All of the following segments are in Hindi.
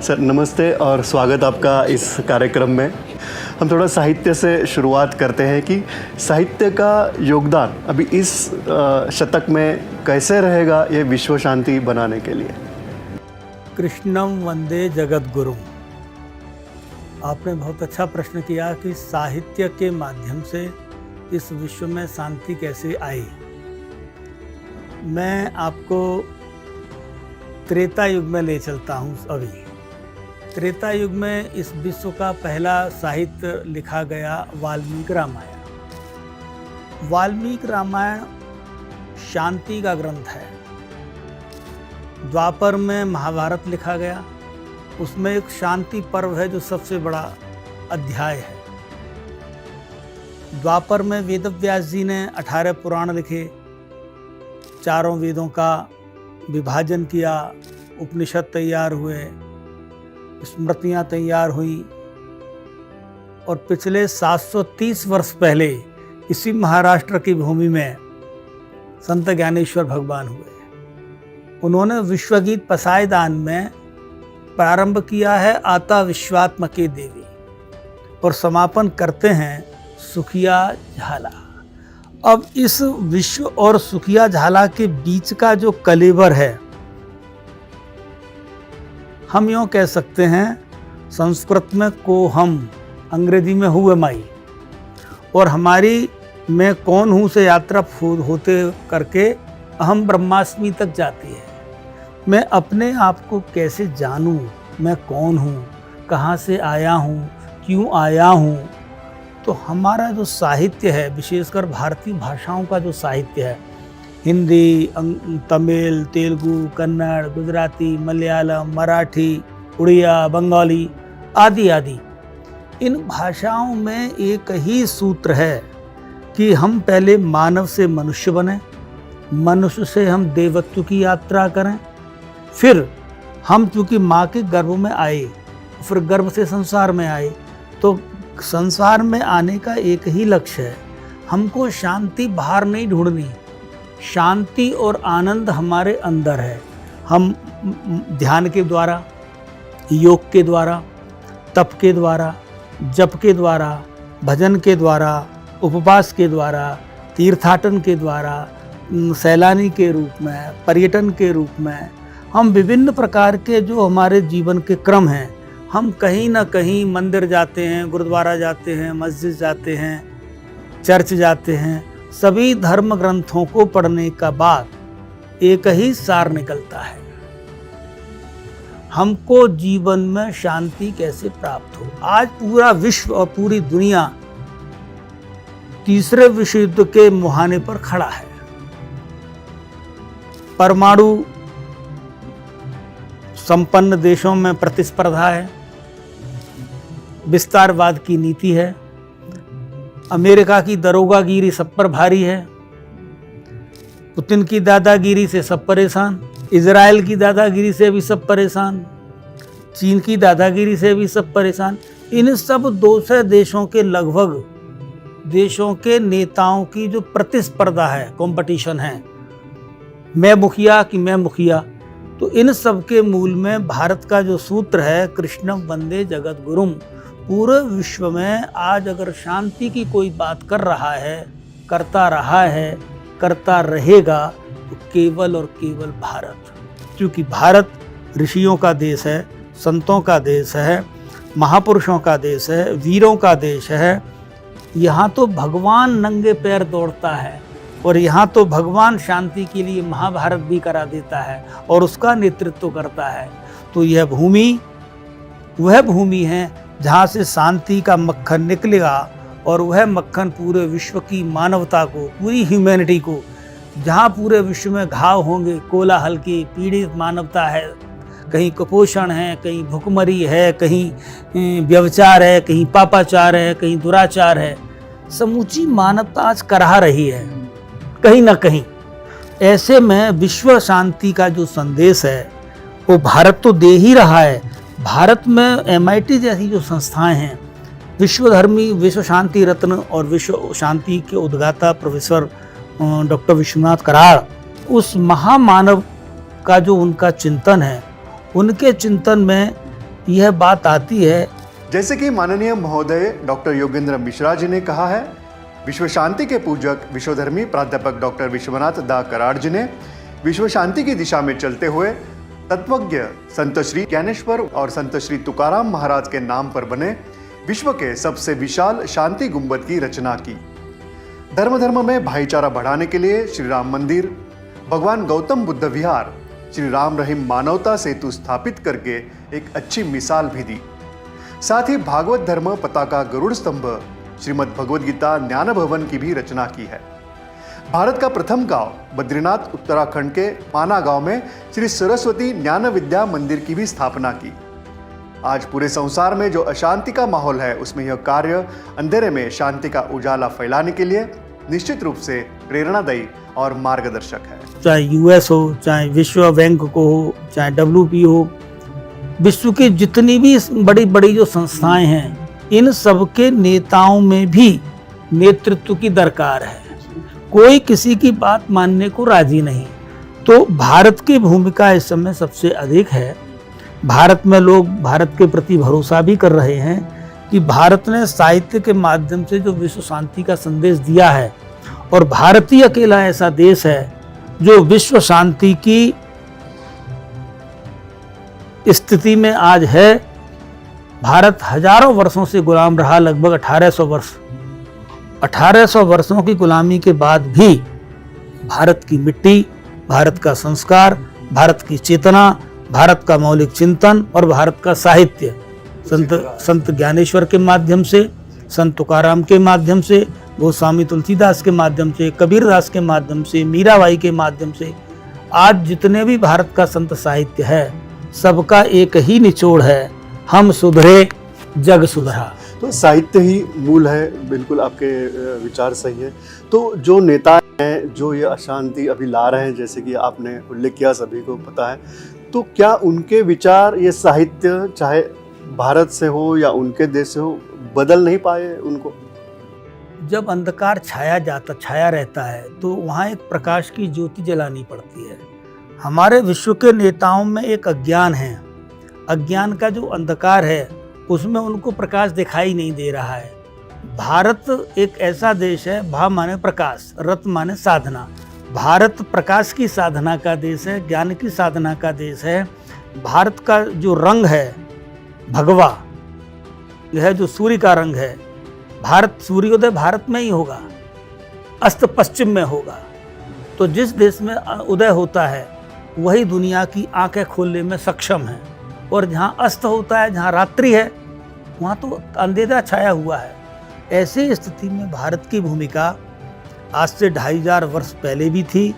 सर नमस्ते और स्वागत आपका इस कार्यक्रम में। हम थोड़ा साहित्य से शुरुआत करते हैं कि साहित्य का योगदान अभी इस शतक में कैसे रहेगा ये विश्व शांति बनाने के लिए। कृष्णम वंदे जगत गुरुम। आपने बहुत अच्छा प्रश्न किया कि साहित्य के माध्यम से इस विश्व में शांति कैसे आई। मैं आपको त्रेता युग में ले चलता हूँ। अभी त्रेता युग में इस विश्व का पहला साहित्य लिखा गया वाल्मीकि रामायण। वाल्मीकि रामायण शांति का ग्रंथ है। द्वापर में महाभारत लिखा गया, उसमें एक शांति पर्व है जो सबसे बड़ा अध्याय है। द्वापर में वेदव्यास जी ने 18 पुराण लिखे, चारों वेदों का विभाजन किया, उपनिषद तैयार हुए, स्मृतियाँ तैयार हुई और पिछले 730 वर्ष पहले इसी महाराष्ट्र की भूमि में संत ज्ञानेश्वर भगवान हुए। उन्होंने विश्वगीत पसायदान में प्रारंभ किया है आता विश्वात्मके देवी और समापन करते हैं सुखिया झाला। अब इस विश्व और सुखिया झाला के बीच का जो कलेवर है, हम यूँ कह सकते हैं संस्कृत में को हम, अंग्रेजी में हु एम आई, और हमारी मैं कौन हूँ से यात्रा होते करके अहम ब्रह्मास्मि तक जाती है। मैं अपने आप को कैसे जानूँ, मैं कौन हूँ, कहाँ से आया हूँ, क्यों आया हूँ। तो हमारा जो साहित्य है, विशेषकर भारतीय भाषाओं का जो साहित्य है, हिंदी, तमिल, तेलुगु, कन्नड़, गुजराती, मलयालम, मराठी, उड़िया, बंगाली आदि आदि, इन भाषाओं में एक ही सूत्र है कि हम पहले मानव से मनुष्य बने, मनुष्य से हम देवत्व की यात्रा करें, फिर हम चूँकि माँ के गर्भ में आए, फिर गर्भ से संसार में आए, तो संसार में आने का एक ही लक्ष्य है, हमको शांति बाहर नहीं ढूंढनी, शांति और आनंद हमारे अंदर है। हम ध्यान के द्वारा, योग के द्वारा, तप के द्वारा, जप के द्वारा, भजन के द्वारा, उपवास के द्वारा, तीर्थाटन के द्वारा, सैलानी के रूप में, पर्यटन के रूप में, हम विभिन्न प्रकार के जो हमारे जीवन के क्रम हैं, हम कहीं ना कहीं मंदिर जाते हैं, गुरुद्वारा जाते हैं, मस्जिद जाते हैं, चर्च जाते हैं। सभी धर्म ग्रंथों को पढ़ने का बाद एक ही सार निकलता है, हमको जीवन में शांति कैसे प्राप्त हो। आज पूरा विश्व और पूरी दुनिया तीसरे विश्व युद्ध के मुहाने पर खड़ा है। परमाणु संपन्न देशों में प्रतिस्पर्धा है, विस्तारवाद की नीति है, अमेरिका की दरोगागिरी सब पर भारी है, पुतिन की दादागिरी से सब परेशान, इजराइल की दादागिरी से भी सब परेशान, चीन की दादागिरी से भी सब परेशान। इन सब 200 देशों के लगभग देशों के नेताओं की जो प्रतिस्पर्धा है, कंपटीशन है, मैं मुखिया कि मैं मुखिया, तो इन सब के मूल में भारत का जो सूत्र है कृष्णम वंदे जगत गुरुम। पूरे विश्व में आज अगर शांति की कोई बात कर रहा है, करता रहा है, करता रहेगा, तो केवल और केवल भारत। क्योंकि भारत ऋषियों का देश है, संतों का देश है, महापुरुषों का देश है, वीरों का देश है। यहाँ तो भगवान नंगे पैर दौड़ता है और यहाँ तो भगवान शांति के लिए महाभारत भी करा देता है और उसका नेतृत्व करता है। तो यह भूमि वह भूमि है जहाँ से शांति का मक्खन निकलेगा और वह मक्खन पूरे विश्व की मानवता को, पूरी ह्यूमैनिटी को, जहाँ पूरे विश्व में घाव होंगे, कोलाहल की पीड़ित मानवता है, कहीं कुपोषण है, कहीं भुखमरी है, कहीं व्यभिचार है, कहीं पापाचार है, कहीं दुराचार है, समूची मानवता आज कराह रही है कहीं ना कहीं। ऐसे में विश्व शांति का जो संदेश है वो भारत तो दे ही रहा है। भारत में MIT जैसी जो संस्थाएं हैं, विश्वधर्मी, विश्व शांति रत्न और विश्व शांति के उद्गाता प्रोफेसर डॉक्टर विश्वनाथ कराड़, उस महामानव का जो उनका चिंतन है, उनके चिंतन में यह बात आती है। जैसे कि माननीय महोदय डॉक्टर योगेंद्र मिश्रा जी ने कहा है, विश्व शांति के पूजक विश्वधर्मी प्राध्यापक डॉक्टर विश्वनाथ दा कराड़ जी ने विश्व शांति की दिशा में चलते हुए तत्वज्ञ संत श्री ज्ञानेश्वर और संत श्री तुकाराम महाराज के नाम पर बने विश्व के सबसे विशाल शांति गुंबद की रचना की। धर्म में भाईचारा बढ़ाने के लिए श्री राम मंदिर, भगवान गौतम बुद्ध विहार, श्री राम रहीम मानवता सेतु स्थापित करके एक अच्छी मिसाल भी दी। साथ ही भागवत धर्म पताका गरुड़ स्तंभ, श्रीमद् भगवद गीता ज्ञान भवन की भी रचना की है। भारत का प्रथम गांव बद्रीनाथ उत्तराखंड के माना गांव में श्री सरस्वती ज्ञान विद्या मंदिर की भी स्थापना की। आज पूरे संसार में जो अशांति का माहौल है, उसमें यह कार्य अंधेरे में शांति का उजाला फैलाने के लिए निश्चित रूप से प्रेरणादायी और मार्गदर्शक है। चाहे यूएस हो, चाहे विश्व बैंक को हो, चाहे WP हो, विश्व की जितनी भी बड़ी बड़ी जो संस्थाएं हैं, इन सब के नेताओं में भी नेतृत्व की दरकार है। कोई किसी की बात मानने को राजी नहीं। तो भारत की भूमिका इस समय सबसे अधिक है। भारत में लोग भारत के प्रति भरोसा भी कर रहे हैं कि भारत ने साहित्य के माध्यम से जो विश्व शांति का संदेश दिया है, और भारत ही अकेला ऐसा देश है जो विश्व शांति की स्थिति में आज है। भारत हजारों वर्षों से गुलाम रहा, लगभग 1800 वर्ष। 1800 वर्षों की गुलामी के बाद भी भारत की मिट्टी, भारत का संस्कार, भारत की चेतना, भारत का मौलिक चिंतन और भारत का साहित्य संत ज्ञानेश्वर के माध्यम से, संत तुकाराम के माध्यम से, गोस्वामी तुलसीदास के माध्यम से, कबीरदास के माध्यम से, मीराबाई के माध्यम से, आज जितने भी भारत का संत साहित्य है, सबका एक ही निचोड़ है, हम सुधरे जग सुधरा। तो साहित्य ही मूल है। बिल्कुल आपके विचार सही है। तो जो नेता हैं जो ये अशांति अभी ला रहे हैं, जैसे कि आपने उल्लेख किया, सभी को पता है, तो क्या उनके विचार ये साहित्य चाहे भारत से हो या उनके देश से हो, बदल नहीं पाए उनको? जब अंधकार छाया रहता है तो वहाँ एक प्रकाश की ज्योति जलानी पड़ती है। हमारे विश्व के नेताओं में एक अज्ञान है। अज्ञान का जो अंधकार है उसमें उनको प्रकाश दिखाई नहीं दे रहा है। भारत एक ऐसा देश है, भा माने प्रकाश, रत माने साधना। भारत प्रकाश की साधना का देश है, ज्ञान की साधना का देश है। भारत का जो रंग है भगवा, यह जो सूर्य का रंग है, भारत सूर्योदय भारत में ही होगा, अस्त पश्चिम में होगा। तो जिस देश में उदय होता है वही दुनिया की आंखें खोलने में सक्षम है, और जहाँ अस्त होता है, जहाँ रात्रि है, वहाँ तो अंधेरा छाया हुआ है। ऐसी स्थिति में भारत की भूमिका आज से 2500 वर्ष पहले भी थी,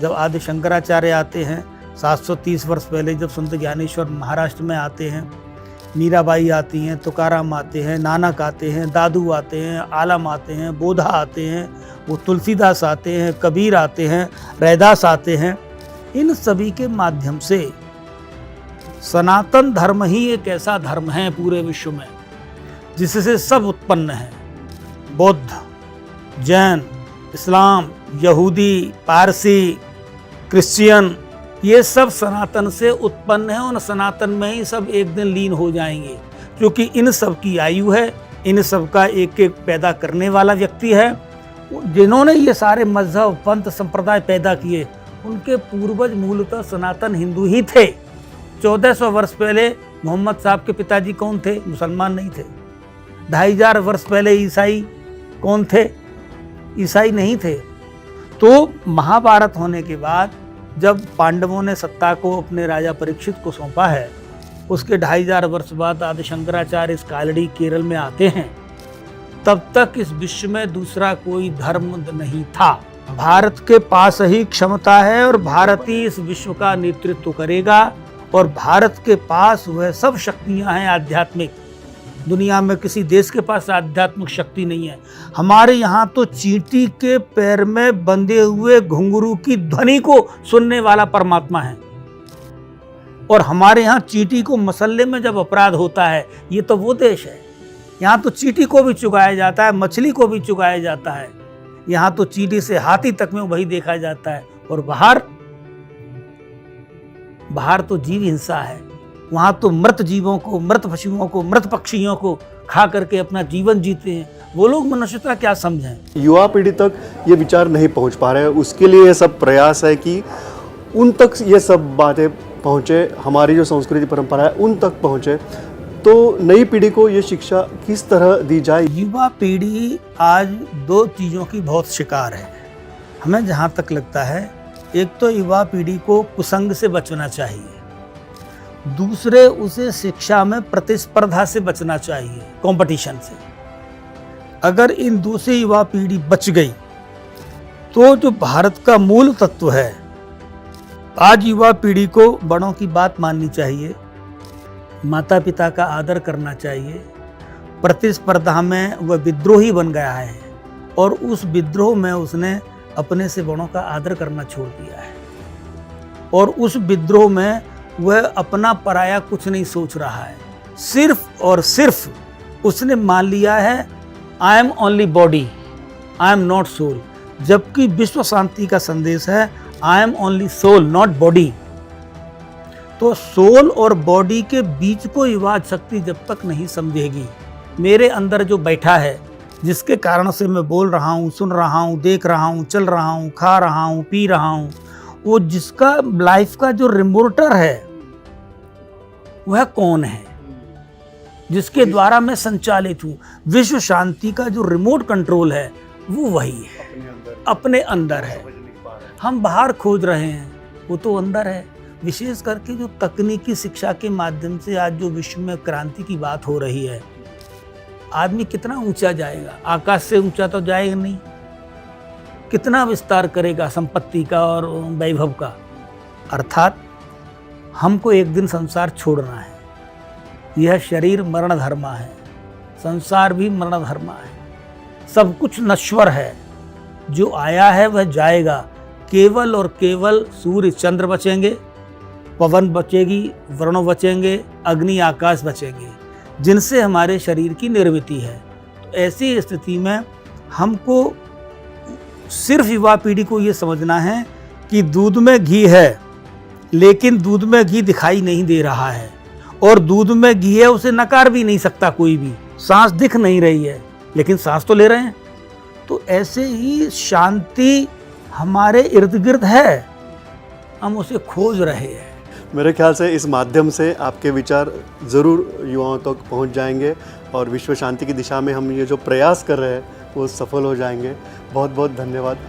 जब आदि शंकराचार्य आते हैं। 730 वर्ष पहले जब संत ज्ञानेश्वर महाराष्ट्र में आते हैं, मीराबाई आती हैं, तुकाराम आते हैं, नानक आते हैं, दादू आते हैं, आलम आते हैं, बोधा आते हैं, वो तुलसीदास आते हैं, कबीर आते हैं, रैदास आते हैं। इन सभी के माध्यम से सनातन धर्म ही एक ऐसा धर्म है पूरे विश्व में जिससे सब उत्पन्न है। बौद्ध, जैन, इस्लाम, यहूदी, पारसी, क्रिश्चियन, ये सब सनातन से उत्पन्न है, और सनातन में ही सब एक दिन लीन हो जाएंगे, क्योंकि इन सब की आयु है, इन सब का एक एक पैदा करने वाला व्यक्ति है। जिन्होंने ये सारे मजहब, पंथ, संप्रदाय पैदा किए, उनके पूर्वज मूलतः सनातन हिंदू ही थे। 1400 वर्ष पहले मोहम्मद साहब के पिताजी कौन थे? मुसलमान नहीं थे। 2500 वर्ष पहले ईसाई कौन थे? ईसाई नहीं थे। तो महाभारत होने के बाद जब पांडवों ने सत्ता को अपने राजा परीक्षित को सौंपा है, उसके 2500 वर्ष बाद आदि शंकराचार्य इस कालड़ी केरल में आते हैं, तब तक इस विश्व में दूसरा कोई धर्म नहीं था। भारत के पास ही क्षमता है और भारत ही इस विश्व का नेतृत्व करेगा, और भारत के पास वह सब शक्तियां हैं आध्यात्मिक। दुनिया में किसी देश के पास आध्यात्मिक शक्ति नहीं है। हमारे यहाँ तो चींटी के पैर में बंधे हुए घुंघरू की ध्वनि को सुनने वाला परमात्मा है, और हमारे यहाँ चींटी को मसल्ले में जब अपराध होता है, ये तो वो देश है। यहाँ तो चींटी को भी चुगाया जाता है, मछली को भी चुगाया जाता है। यहाँ तो चींटी से हाथी तक में वही देखा जाता है। और बाहर तो जीव हिंसा है, वहाँ तो मृत जीवों को, मृत पशुओं को, मृत पक्षियों को खा करके अपना जीवन जीते हैं। वो लोग मनुष्यता क्या समझें? युवा पीढ़ी तक ये विचार नहीं पहुंच पा रहे हैं, उसके लिए ये सब प्रयास है कि उन तक ये सब बातें पहुँचे, हमारी जो संस्कृति परंपरा है उन तक पहुँचे। तो नई पीढ़ी को ये शिक्षा किस तरह दी जाए? युवा पीढ़ी आज दो चीज़ों की बहुत शिकार है। हमें जहाँ तक लगता है, एक तो युवा पीढ़ी को कुसंग से बचना चाहिए, दूसरे उसे शिक्षा में प्रतिस्पर्धा से बचना चाहिए, कंपटीशन से। अगर इन दो से युवा पीढ़ी बच गई तो जो भारत का मूल तत्व है, आज युवा पीढ़ी को बड़ों की बात माननी चाहिए, माता पिता का आदर करना चाहिए। प्रतिस्पर्धा में वह विद्रोही बन गया है और उस विद्रोह में उसने अपने से बड़ों का आदर करना छोड़ दिया है और उस विद्रोह में वह अपना पराया कुछ नहीं सोच रहा है। सिर्फ और सिर्फ उसने मान लिया है I am only body, I am not soul, जबकि विश्व शांति का संदेश है I am only soul not body. तो सोल और बॉडी के बीच को युवा शक्ति जब तक नहीं समझेगी, मेरे अंदर जो बैठा है, जिसके कारण से मैं बोल रहा हूँ, सुन रहा हूँ, देख रहा हूँ, चल रहा हूँ, खा रहा हूँ, पी रहा हूँ, वो जिसका लाइफ का जो रिमोटर है वह कौन है, जिसके द्वारा मैं संचालित हूँ। विश्व शांति का जो रिमोट कंट्रोल है वो वही है, अपने अंदर है। हम बाहर खोज रहे हैं, वो तो अंदर है। विशेष करके जो तकनीकी शिक्षा के माध्यम से आज जो विश्व में क्रांति की बात हो रही है, आदमी कितना ऊंचा जाएगा? आकाश से ऊंचा तो जाएगा नहीं। कितना विस्तार करेगा संपत्ति का और वैभव का? अर्थात हमको एक दिन संसार छोड़ना है। यह शरीर मरण धर्मा है, संसार भी मरण धर्मा है। सब कुछ नश्वर है, जो आया है वह जाएगा। केवल और केवल सूर्य चंद्र बचेंगे, पवन बचेगी, वरुण बचेंगे, अग्नि आकाश बचेंगे, जिनसे हमारे शरीर की निर्मिति है। तो ऐसी स्थिति में हमको सिर्फ युवा पीढ़ी को ये समझना है कि दूध में घी है, लेकिन दूध में घी दिखाई नहीं दे रहा है, और दूध में घी है उसे नकार भी नहीं सकता कोई भी। सांस दिख नहीं रही है, लेकिन सांस तो ले रहे हैं। तो ऐसे ही शांति हमारे इर्द गिर्द है, हम उसे खोज रहे हैं। मेरे ख्याल से इस माध्यम से आपके विचार ज़रूर युवाओं तक पहुंच जाएंगे और विश्व शांति की दिशा में हम ये जो प्रयास कर रहे हैं वो सफल हो जाएंगे। बहुत बहुत धन्यवाद।